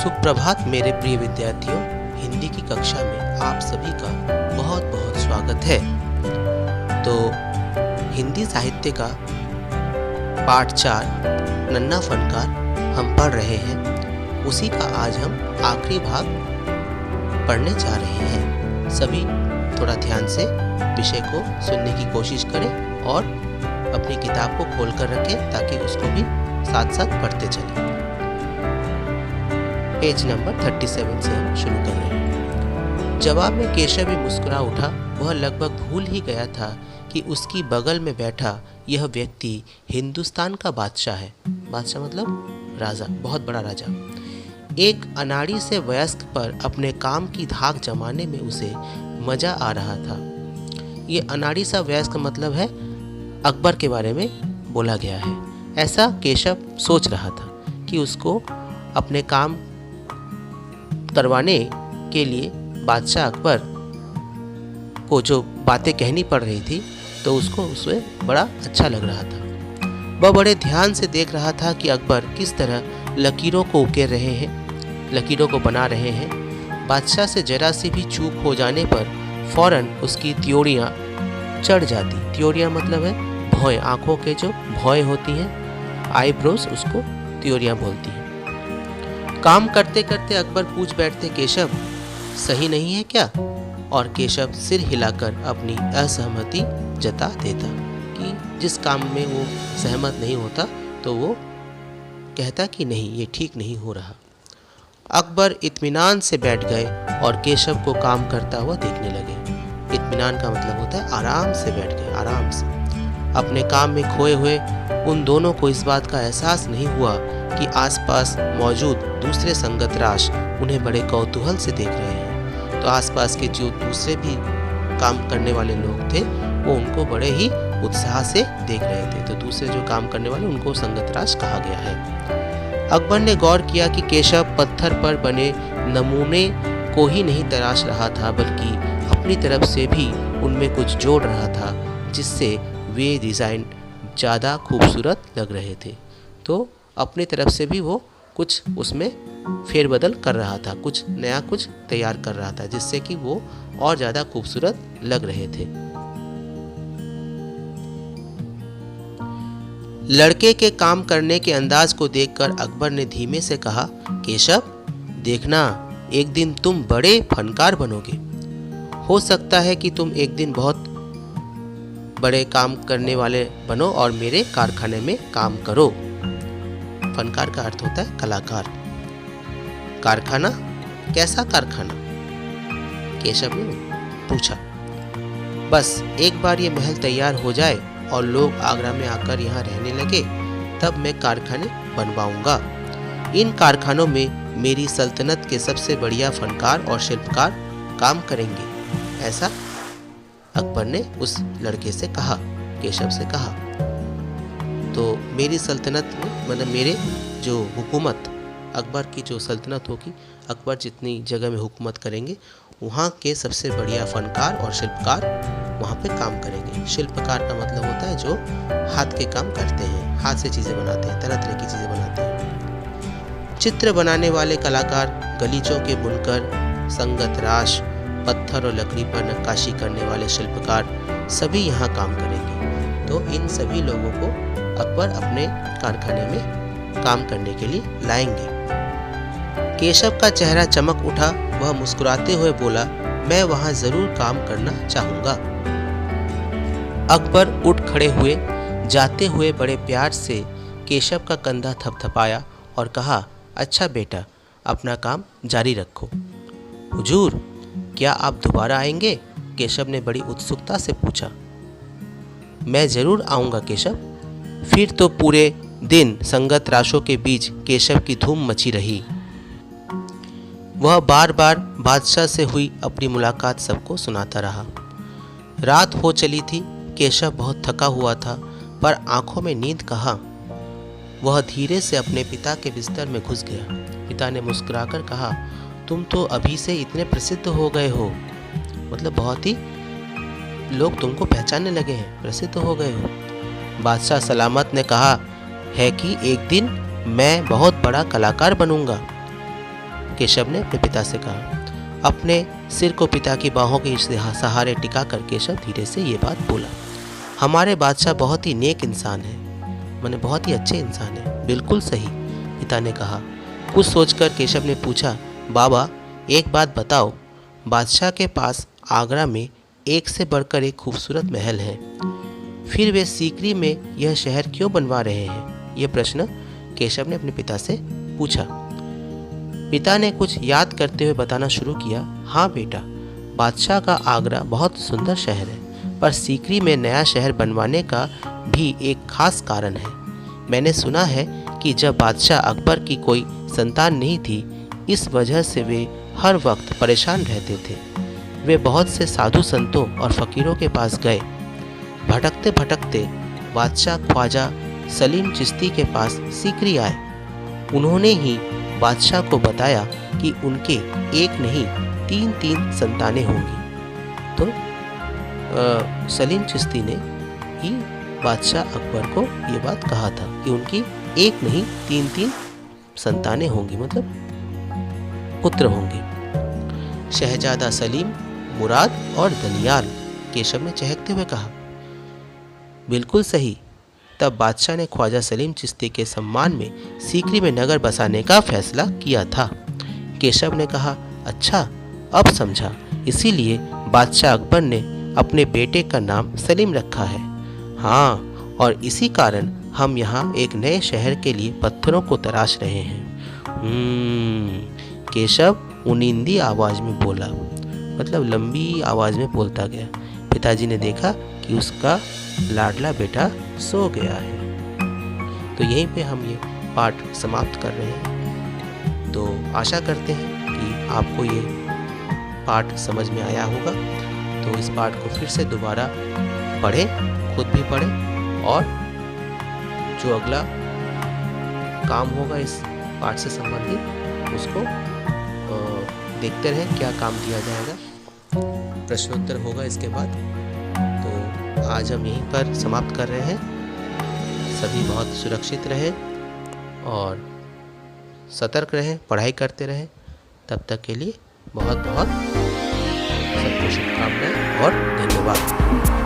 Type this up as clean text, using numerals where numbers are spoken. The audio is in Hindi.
सुप्रभात मेरे प्रिय विद्यार्थियों, हिंदी की कक्षा में आप सभी का बहुत बहुत स्वागत है। तो हिंदी साहित्य का पाठ 4 नन्हा फनकार हम पढ़ रहे हैं। उसी का आज हम आखिरी भाग पढ़ने जा रहे हैं। सभी थोड़ा ध्यान से विषय को सुनने की कोशिश करें और अपनी किताब को खोल कर रखें ताकि उसको भी साथ साथ पढ़ते चलें। पेज नंबर 37 से हम शुरू कर रहे हैं। जवाब में केशव भी मुस्कुरा उठा। वह लगभग भूल ही गया था कि उसकी बगल में बैठा यह व्यक्ति हिंदुस्तान का बादशाह है। बादशाह मतलब राजा, बहुत बड़ा राजा। एक अनाड़ी से वयस्क पर अपने काम की धाक जमाने में उसे मजा आ रहा था। ये अनाड़ी सा वयस्क मतलब है अकबर के बारे में बोला गया है। ऐसा केशव सोच रहा था कि उसको अपने काम करवाने के लिए बादशाह अकबर को जो बातें कहनी पड़ रही थी तो उसको उसमें बड़ा अच्छा लग रहा था। वह बड़े ध्यान से देख रहा था कि अकबर किस तरह लकीरों को उकेर रहे हैं, लकीरों को बना रहे हैं। बादशाह से जरा सी भी चूक हो जाने पर फौरन उसकी त्योड़ियाँ चढ़ जाती। त्योड़ियाँ मतलब है भौं, आँखों के जो भौं होती हैं, आईब्रोज, उसको त्योड़ियाँ बोलती हैं। काम करते करते अकबर पूछ बैठते, केशव सही नहीं है क्या? और केशव सिर हिलाकर अपनी असहमति जता देता कि जिस काम में वो सहमत नहीं होता तो वो कहता कि नहीं, ये ठीक नहीं हो रहा। अकबर इत्मीनान से बैठ गए और केशव को काम करता हुआ देखने लगे। इत्मीनान का मतलब होता है आराम से बैठ गए, आराम से। अपने काम में खोए हुए उन दोनों को इस बात का एहसास नहीं हुआ कि आसपास मौजूद दूसरे संगतराश उन्हें बड़े कौतूहल से देख रहे हैं। तो आसपास के जो दूसरे भी काम करने वाले लोग थे वो उनको बड़े ही उत्साह से देख रहे थे। तो दूसरे जो काम करने वाले उनको संगतराश कहा गया है। अकबर ने गौर किया कि केशव पत्थर पर बने नमूने को ही नहीं तराश रहा था बल्कि अपनी तरफ से भी उनमें कुछ जोड़ रहा था जिससे वे डिज़ाइन ज़्यादा खूबसूरत लग रहे थे। तो अपनी तरफ से भी वो कुछ उसमें फेरबदल कर रहा था, कुछ नया कुछ तैयार कर रहा था जिससे कि वो और ज़्यादा खूबसूरत लग रहे थे। लड़के के काम करने के अंदाज को देखकर अकबर ने धीमे से कहा, केशव देखना, एक दिन तुम बड़े फनकार बनोगे। हो सकता है कि तुम एक दिन बहुत बड़े काम करने वाले बनो और मेरे कारखाने में काम करो। फनकार का अर्थ होता है कलाकार। कारखाना? कैसा कारखाना? केशव ने पूछा। बस एक बार ये महल तैयार हो जाए और लोग आगरा में आकर यहाँ रहने लगे तब मैं कारखाने बनवाऊंगा। इन कारखानों में मेरी सल्तनत के सबसे बढ़िया फनकार और शिल्पकार काम करेंगे। ऐसा अकबर ने उस लड़के से कहा, केशव से कहा। तो मेरी सल्तनत में मतलब मेरे जो हुकूमत, अकबर की जो सल्तनत होगी, अकबर जितनी जगह में हुकूमत करेंगे वहाँ के सबसे बढ़िया फनकार और शिल्पकार वहाँ पे काम करेंगे। शिल्पकार का मतलब होता है जो हाथ के काम करते हैं, हाथ से चीज़ें बनाते हैं, तरह तरह की चीज़ें बनाते हैं। चित्र बनाने वाले कलाकार, गलीचों के बुनकर, संगतराश, पत्थर और लकड़ी पर नक्काशी करने वाले शिल्पकार सभी यहाँ काम करेंगे। तो इन सभी लोगों को अकबर अपने कारखाने में काम करने के लिए लाएंगे। केशव का चेहरा चमक उठा। वह मुस्कुराते हुए बोला, मैं वहां जरूर काम करना चाहूंगा। अकबर उठ खड़े हुए। जाते हुए बड़े प्यार से केशव का कंधा थपथपाया और कहा, अच्छा बेटा, अपना काम जारी रखो। हुजूर, क्या आप दोबारा आएंगे? केशव ने बड़ी उत्सुकता से पूछा। मैं जरूर आऊंगा केशव। फिर तो पूरे दिन संगतराशों के बीच केशव की धूम मची रही। वह बार बार बादशाह से हुई अपनी मुलाकात सबको सुनाता रहा। रात हो चली थी। केशव बहुत थका हुआ था पर आंखों में नींद कहाँ। वह धीरे से अपने पिता के बिस्तर में घुस गया। पिता ने मुस्कुराकर कहा, तुम तो अभी से इतने प्रसिद्ध हो गए हो, मतलब बहुत ही लोग तुमको पहचानने लगे हैं, प्रसिद्ध हो गए हो। बादशाह सलामत ने कहा है कि एक दिन मैं बहुत बड़ा कलाकार बनूंगा। केशव ने अपने पिता से कहा। अपने सिर को पिता की बाहों के सहारे टिका कर केशव धीरे से ये बात बोला, हमारे बादशाह बहुत ही नेक इंसान है, माने बहुत ही अच्छे इंसान है। बिल्कुल सही, पिता ने कहा। कुछ सोचकर केशव ने पूछा, बाबा एक बात बताओ, बादशाह के पास आगरा में एक से बढ़कर एक खूबसूरत महल है, फिर वे सीकरी में यह शहर क्यों बनवा रहे हैं? यह प्रश्न केशव ने अपने पिता से पूछा। पिता ने कुछ याद करते हुए बताना शुरू किया, हाँ बेटा, बादशाह का आगरा बहुत सुंदर शहर है, पर सीकरी में नया शहर बनवाने का भी एक खास कारण है। मैंने सुना है कि जब बादशाह अकबर की कोई संतान नहीं थी, इस वजह से वे हर वक्त परेशान रहते थे। वे बहुत से साधु संतों और फकीरों के पास गए। भटकते भटकते बादशाह ख्वाजा सलीम चिश्ती के पास सीकरी आए। उन्होंने ही बादशाह को बताया कि उनके एक नहीं 3 संतानें होंगी। तो सलीम चिश्ती ने ही बादशाह अकबर को ये बात कहा था कि उनकी एक नहीं 3 संतानें होंगी, मतलब पुत्र होंगे। शहजादा सलीम, मुराद और दनियाल, केशव ने चहकते हुए कहा। बिल्कुल सही। तब बादशाह ने ख्वाजा सलीम चिश्ती के सम्मान में सीकरी में नगर बसाने का फैसला किया था। केशव ने कहा, अच्छा अब समझा, इसीलिए बादशाह अकबर ने अपने बेटे का नाम सलीम रखा है। हाँ, और इसी कारण हम यहाँ एक नए शहर के लिए पत्थरों को तराश रहे हैं। केशव उनिंदी आवाज में बोला, मतलब लंबी आवाज में बोलता गया। पिताजी ने देखा कि उसका लाडला बेटा सो गया है। तो यहीं पे हम ये पाठ समाप्त कर रहे हैं। तो आशा करते हैं कि आपको ये पाठ समझ में आया होगा। तो इस पाठ को फिर से दोबारा पढ़ें, खुद भी पढ़ें, और जो अगला काम होगा इस पाठ से संबंधित उसको देखते रहें क्या काम दिया जाएगा। प्रश्नोत्तर होगा इसके बाद। तो आज हम यहीं पर समाप्त कर रहे हैं। सभी बहुत सुरक्षित रहें और सतर्क रहें, पढ़ाई करते रहें। तब तक के लिए बहुत बहुत सबको शुभकामनाएं और धन्यवाद।